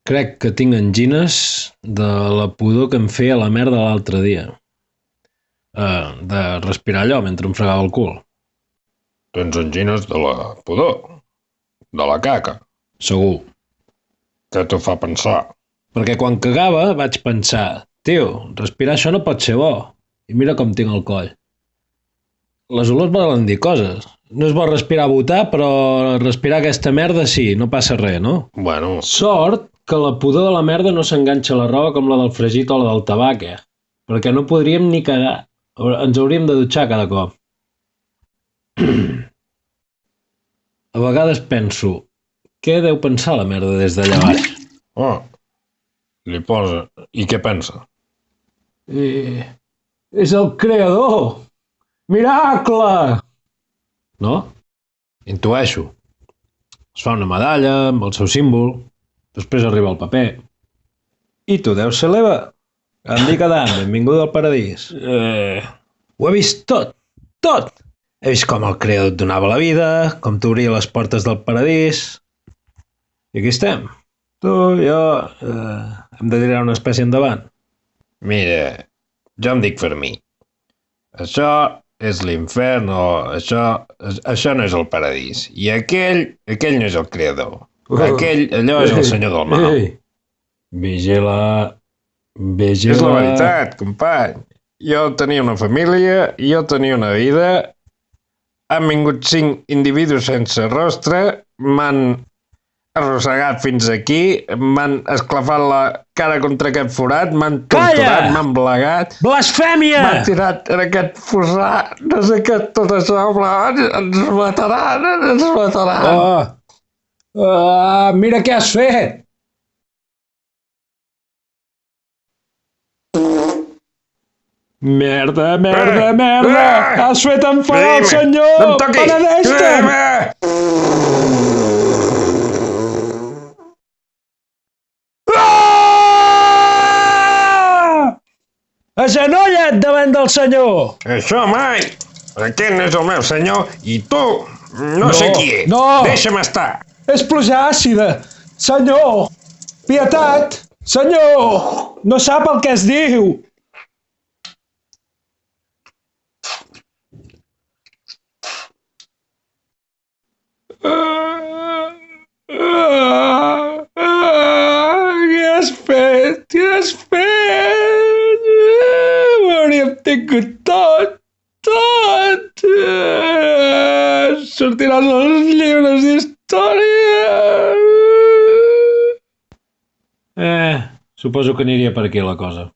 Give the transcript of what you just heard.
Crec que tinc angines de la pudor que em feia la merda l'altre dia. De respirar allò mentre em fregava el cul. Tens angines de la pudor, de la caca. Segur. Què t'ho fa pensar? Perquè quan cagava vaig pensar, tio, respirar això no pot ser bo. I mira com tinc el coll. Les olors volen dir coses. No és bo respirar a botar, però respirar aquesta merda sí, no passa res, no? Bueno, Sort que la pudor de la merda no s'enganxa a la roba com la del fregit o la del tabac, perquè no podríem ni cagar. Ens hauríem de dutxar cada cop. A vegades penso, què deu pensar la merda des d'allà baix? oh, li posa. I què pensa? És el creador! Miracle! No? Intueixo. Es fa una medalla amb el seu símbol, després arriba el paper. I tu deus ser l'Eva? Em dic Adam, benvinguda al paradís. Ho he vist tot, tot! He vist com el creador et donava la vida, com t'obria les portes del paradís. I aquí estem. Tu, jo... hem de tirar una espècie endavant. Mira, jo em dic Fermí. Això és l'infern o això no és el paradís. I aquell no és el creador. Allò és el senyor del mal. Vigila... És la veritat, company. Jo tenia una família, jo tenia una vida, han vingut 5 individus sense rostre, m'han arrossegat fins aquí, m'han esclafat la cara contra aquest forat, m'han torturat, m'han blegat, Blasfèmia! m'han tirat en aquest fossar, no sé què és tot això, ens mataran, ens mataran. Mira què has fet! Merda, merda, merda! Has fet enfadar el senyor! No em toquis! Penedeix-te'n! Agenolla't davant del senyor! Això mai! Aquest no és el meu senyor i tu no sé qui ets. no. Deixa'm estar. És pluja àcida! Senyor! Pietat! Senyor! No sap el que es diu! Què has fet? Què has fet? Ho hauríem tingut tot! Tot! Sortiràs als llibres d'història! Suposo que aniria per aquí la cosa.